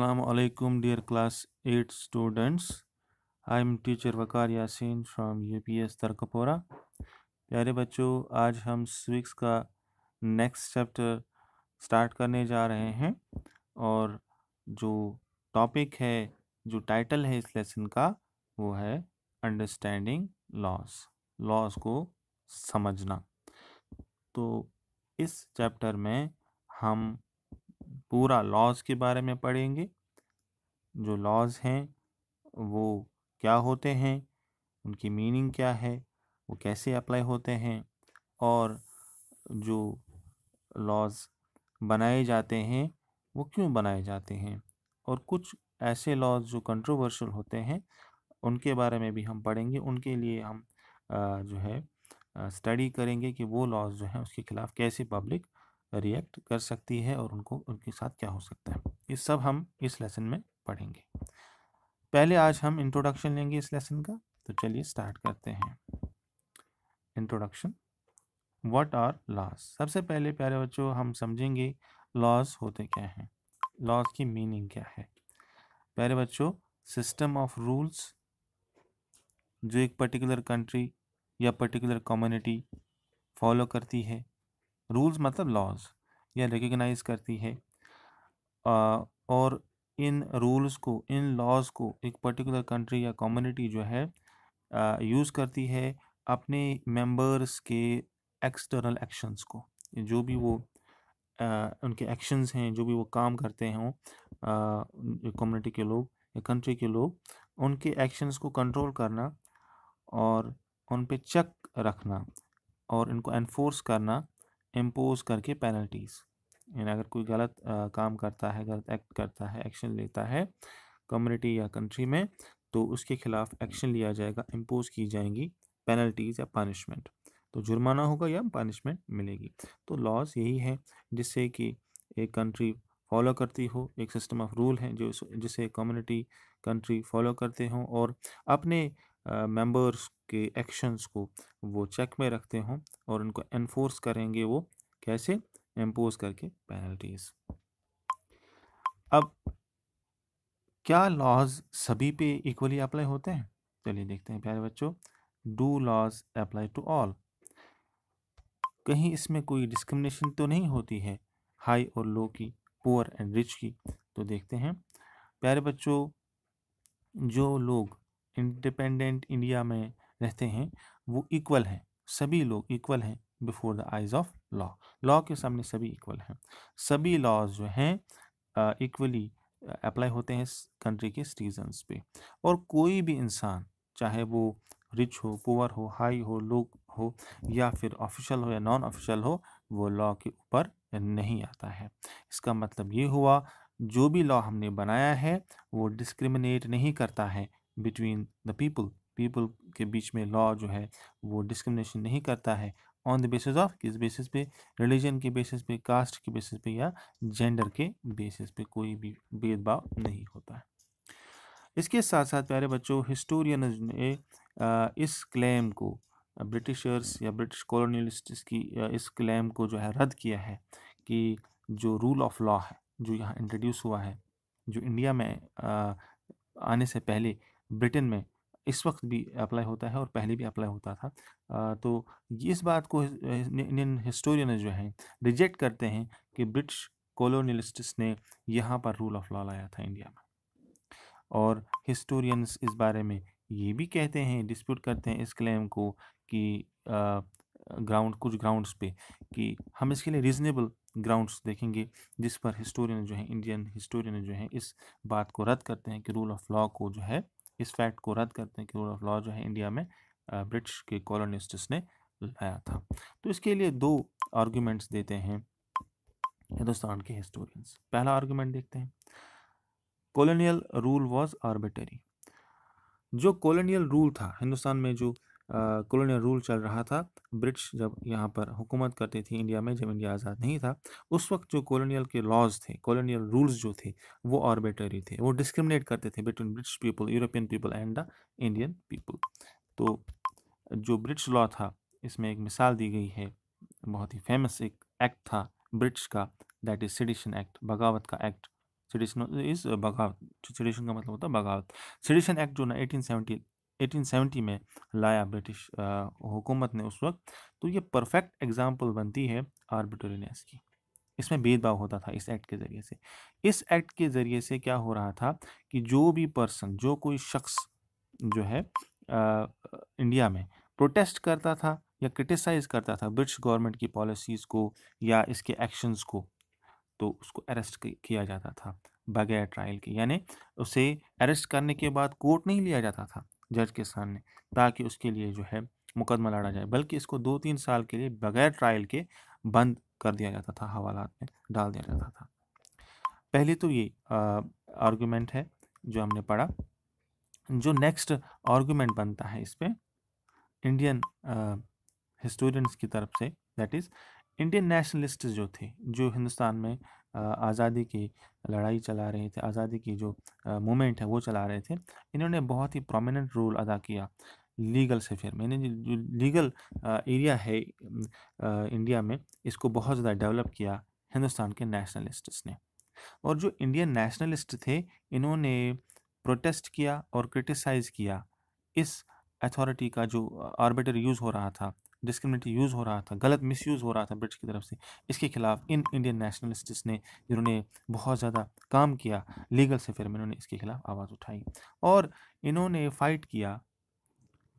Assalamu alaikum, dear class 8 students. I am teacher Waqar Yasin from UPS Tarkapora. प्यारे बच्चों, आज हम civics का नेक्स्ट चैप्टर स्टार्ट करने जा रहे हैं और जो टॉपिक है, जो टाइटल है इस लेसन का, वो है अंडरस्टैंडिंग लॉस, लॉस को समझना। तो इस चैप्टर में हम पूरा लॉस के बारे में पढ़ेंगे। जो लॉज हैं वो क्या होते हैं, उनकी मीनिंग क्या है, वो कैसे अप्लाई होते हैं, और जो लॉज बनाए जाते हैं वो क्यों बनाए जाते हैं, और कुछ ऐसे लॉज जो कंट्रोवर्शियल होते हैं उनके बारे में भी हम पढ़ेंगे। उनके लिए हम जो है स्टडी करेंगे कि वो लॉज जो हैं उसके खिलाफ कैसे पब्लिक रिएक्ट कर सकती है और उनके साथ क्या हो सकता है। ये सब हम इस लेसन में पढ़ेंगे। पहले आज हम इंट्रोडक्शन लेंगे इस लेसन का, तो चलिए स्टार्ट करते हैं। इंट्रोडक्शन। What are laws. सबसे पहले प्यारे बच्चों हम समझेंगे लॉज होते क्या हैं, लॉज की मीनिंग क्या है। प्यारे बच्चों, सिस्टम ऑफ रूल्स जो एक पर्टिकुलर कंट्री या पर्टिकुलर कम्युनिटी फॉलो करती है, रूल्स मतलब लॉज, या रिकग्नाइज करती है, और इन रूल्स को, इन लॉज को एक पर्टिकुलर कंट्री या कम्युनिटी जो है यूज़ करती है अपने मेंबर्स के एक्सटर्नल एक्शंस को। जो भी वो उनके एक्शंस हैं, जो भी वो काम करते हों कम्युनिटी के लोग या कंट्री के लोग, उनके एक्शंस को कंट्रोल करना और उन पे चेक रखना और इनको एनफोर्स करना, इम्पोज करके पेनल्टीज़। यानी अगर कोई गलत काम करता है, गलत एक्ट करता है, एक्शन लेता है कम्युनिटी या कंट्री में, तो उसके खिलाफ एक्शन लिया जाएगा, इम्पोज की जाएंगी पेनल्टीज़ या पनिशमेंट। तो जुर्माना होगा या पनिशमेंट मिलेगी। तो लॉज यही है जिससे कि एक कंट्री फॉलो करती हो, एक सिस्टम ऑफ रूल है जो जिसे कम्युनिटी कंट्री फॉलो करते हों और अपने मेंबर्स के एक्शंस को वो चेक में रखते हों और उनको एनफोर्स करेंगे। वो कैसे? इम्पोज करके पेनल्टीज। अब क्या लॉज सभी पे इक्वली अप्लाई होते हैं? चलिए देखते हैं प्यारे बच्चों। Do laws apply to all? कहीं इसमें कोई डिस्क्रिमिनेशन तो नहीं होती है हाई और लो की, पुअर एंड रिच की? तो देखते हैं प्यारे बच्चों, जो लोग इंडिपेंडेंट इंडिया में रहते हैं वो इक्वल हैं, सभी लोग इक्वल हैं before the eyes of law. Law के सामने सभी इक्वल हैं। सभी लॉज जो हैं इक्वली अप्लाई होते हैं इस कंट्री के सिटीजन्स पे, और कोई भी इंसान, चाहे वो रिच हो, पुअर हो, हाई हो, लो हो, या फिर ऑफिशियल हो या नॉन ऑफिशियल हो, वो लॉ के ऊपर नहीं आता है। इसका मतलब ये हुआ, जो भी लॉ हमने बनाया है वो डिस्क्रिमिनेट नहीं करता है बिटवीन द पीपल। पीपल के बीच में लॉ जो है वो डिस्क्रिमिनेशन नहीं करता है ऑन द बेसिस ऑफ, किस बेसिस पे? रिलीजन के बेसिस पे, कास्ट के बेसिस पे, या जेंडर के बेसिस पे कोई भी भेदभाव नहीं होता है। इसके साथ साथ प्यारे बच्चों, हिस्टोरियन ने इस क्लेम को, ब्रिटिशर्स या ब्रिटिश कॉलोनियलिस्ट्स की इस क्लेम को जो है रद्द किया है कि जो रूल ऑफ लॉ है जो यहाँ इंट्रोड्यूस हुआ है, जो इंडिया में आने से पहले ब्रिटेन में इस वक्त भी अप्लाई होता है और पहले भी अप्लाई होता था। तो इस बात को इंडियन हिस्टोरियन जो हैं रिजेक्ट करते हैं कि ब्रिटिश कॉलोनियलिस्ट्स ने यहाँ पर रूल ऑफ लॉ लाया था इंडिया में। और हिस्टोरियंस इस बारे में ये भी कहते हैं, डिस्प्यूट करते हैं इस क्लेम को कि कुछ ग्राउंड्स पे, कि हम इसके लिए रीजनेबल ग्राउंड्स देखेंगे जिस पर हिस्टोरियन जो है, इंडियन हिस्टोरियन जो है, इस बात को रद्द करते हैं कि रूल ऑफ लॉ को जो है, इस फैक्ट को रद्द करते हैं कि रूल ऑफ लॉ जो है इंडिया में ब्रिटिश के कॉलोनिस्ट्स ने लाया था। तो इसके लिए दो आर्ग्यूमेंट्स देते हैं हिंदुस्तान के हिस्टोरियंस। पहला आर्ग्यूमेंट देखते हैं, कॉलोनियल रूल वॉज आर्बिटरी। जो कॉलोनियल रूल था हिंदुस्तान में, जो कॉलोनियल रूल चल रहा था, ब्रिटिश जब यहाँ पर हुकूमत करती थी इंडिया में, जब इंडिया आज़ाद नहीं था, उस वक्त जो कॉलोनियल के लॉज थे, कॉलोनियल रूल्स जो थे, वो आर्बिटरी थे। वो डिस्क्रिमिनेट करते थे between British people, European people and the Indian people. तो जो ब्रिटिश लॉ था, इसमें एक मिसाल दी गई है, बहुत ही फेमस एक एक्ट था ब्रिटिश का, दैट इज सेडिशन एक्ट, बगावत का एक्ट, सेडिशन इज बगावत, सेडिशन का मतलब होता है बगावत। सेडिशन एक्ट जो ना 1870 में लाया ब्रिटिश हुकूमत ने उस वक्त, तो ये परफेक्ट एग्जाम्पल बनती है आर्बिट्रेरीनेस की। इसमें भेदभाव होता था इस एक्ट के ज़रिए से। इस एक्ट के ज़रिए से क्या हो रहा था कि जो भी पर्सन, जो कोई शख्स जो है इंडिया में प्रोटेस्ट करता था या क्रिटिसाइज करता था ब्रिटिश गवर्नमेंट की पॉलिसीज़ को या इसके एक्शंस को, तो उसको अरेस्ट किया जाता था बगैर ट्रायल के। यानी उसे अरेस्ट करने के बाद कोर्ट नहीं लिया जाता था जज के सामने ताकि उसके लिए जो है मुकदमा लड़ा जाए, बल्कि इसको 2-3 साल के लिए बगैर ट्रायल के बंद कर दिया जाता था, हवालात में डाल दिया जाता था। पहले तो ये आर्गुमेंट है जो हमने पढ़ा। जो नेक्स्ट आर्गुमेंट बनता है इस पे इंडियन हिस्टोरियंस की तरफ से, दैट इज़ इंडियन नेशनलिस्ट जो थे, जो हिंदुस्तान में आज़ादी की लड़ाई चला रहे थे, आज़ादी की जो मूवमेंट है वो चला रहे थे, इन्होंने बहुत ही प्रोमिनेंट रोल अदा किया लीगल स्फीयर में। यानी जो लीगल एरिया है इंडिया में, इसको बहुत ज़्यादा डेवलप किया हिंदुस्तान के नेशनलिस्ट्स ने। और जो इंडियन नेशनलिस्ट थे, इन्होंने प्रोटेस्ट किया और क्रिटिसाइज़ किया इस अथॉरिटी का जो आर्बिट्रेरी यूज़ हो रहा था, डिस्क्रिमिनेटरी यूज़ हो रहा था, गलत मिसयूज़ हो रहा था ब्रिटिश की तरफ से। इसके खिलाफ इन इंडियन नेशनलिस्ट्स ने, जिन्होंने बहुत ज़्यादा काम किया लीगल स्फीयर में, इन्होंने इसके खिलाफ आवाज़ उठाई और इन्होंने फाइट किया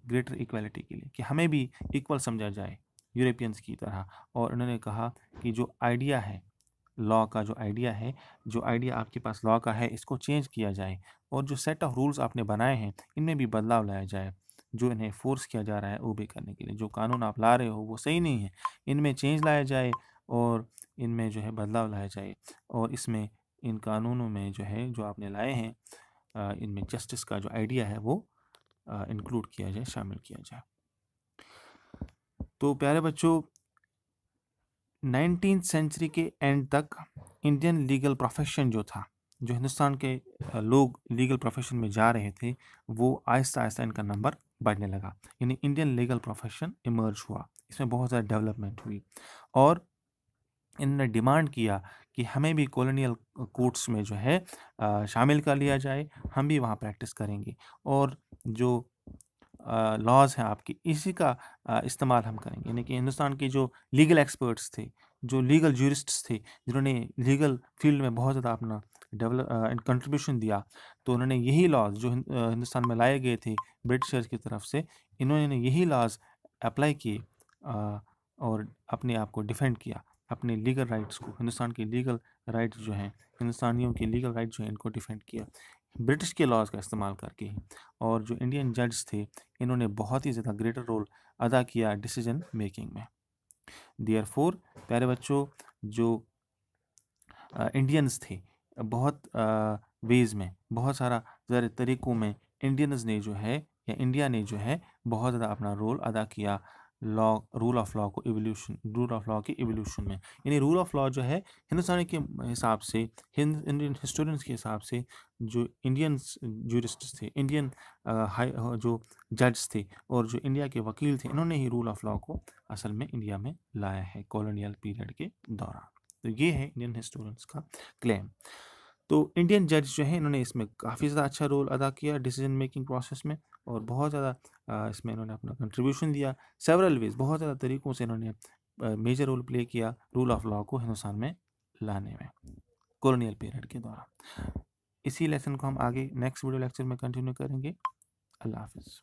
ग्रेटर इक्वालिटी के लिए कि हमें भी इक्वल समझा जाए यूरोपियंस की तरह। और उन्होंने कहा कि जो आइडिया है लॉ का, जो आइडिया आपके पास लॉ का है, इसको चेंज किया जाए और जो सेट ऑफ रूल्स आपने बनाए हैं इनमें भी बदलाव लाया जाए। जो इन्हें फोर्स किया जा रहा है ओबे करने के लिए, जो कानून आप ला रहे हो वो सही नहीं है, इनमें चेंज लाया जाए और इनमें जो है बदलाव लाया जाए। और इसमें इन कानूनों में जो है जो आपने लाए हैं, इनमें जस्टिस का जो आइडिया है वो इंक्लूड किया जाए, शामिल किया जाए। तो प्यारे बच्चों, 19th सेंचुरी के एंड तक इंडियन लीगल प्रोफेशन जो था, जो हिंदुस्तान के लोग लीगल प्रोफेशन में जा रहे थे, वो आहिस्ता आहिस्ता इनका नंबर बढ़ने लगा। यानी इंडियन लीगल प्रोफेशन इमर्ज हुआ, इसमें बहुत ज़्यादा डेवलपमेंट हुई और इन्होंने डिमांड किया कि हमें भी कॉलोनियल कोर्ट्स में जो है शामिल कर लिया जाए, हम भी वहाँ प्रैक्टिस करेंगे और जो लॉज हैं आपकी, इसी का इस्तेमाल हम करेंगे। यानी कि हिंदुस्तान के जो लीगल एक्सपर्ट्स थे, जो लीगल जूरिस्ट्स थे, जिन्होंने लीगल फील्ड में बहुत ज़्यादा अपना कंट्रीब्यूशन दिया, तो उन्होंने यही लॉज जो हिंदुस्तान में लाए गए थे ब्रिटिशर्स की तरफ से, इन्होंने यही लॉज अप्लाई किए और अपने आप को डिफेंड किया, अपने लीगल राइट्स को, हिंदुस्तान के लीगल राइट्स जो हैं, हिंदुस्तानियों के लीगल राइट्स जो हैं, इनको डिफेंड किया ब्रिटिश के लॉज का इस्तेमाल करके ही। और जो इंडियन जज थे, इन्होंने बहुत ही ज़्यादा ग्रेटर रोल अदा किया डिसीजन मेकिंग में। देयरफॉर प्यारे बच्चों, जो इंडियंस थे, बहुत वेज में, बहुत सारा ज़रा तरीक़ों में इंडियंस ने जो है या इंडिया ने जो है बहुत ज़्यादा अपना रोल अदा किया रूल ऑफ लॉ की इवोल्यूशन में। यानी रूल ऑफ लॉ जो है हिंदुस्तानी के हिसाब से, इंडियन हिस्टोरियंस के हिसाब से, जो इंडियंस जूरिस्ट्स थे, इंडियन जो जज थे और जो इंडिया के वकील थे, इन्होंने ही रूल ऑफ लॉ को असल में इंडिया में लाया है कॉलोनियल पीरियड के दौरान। तो ये है इंडियन हिस्टोरियंस का क्लेम। तो इंडियन जज जो है, इन्होंने इसमें काफ़ी ज़्यादा अच्छा रोल अदा किया डिसीजन मेकिंग प्रोसेस में और बहुत ज़्यादा इसमें इन्होंने अपना कंट्रीब्यूशन दिया सेवरल वेज, बहुत ज़्यादा तरीक़ों से इन्होंने मेजर रोल प्ले किया रूल ऑफ लॉ को हिंदुस्तान में लाने में कॉलोनियल पीरियड के दौरान। इसी लेसन को हम आगे नेक्स्ट वीडियो लेक्चर में कंटिन्यू करेंगे। अल्लाह हाफिज़।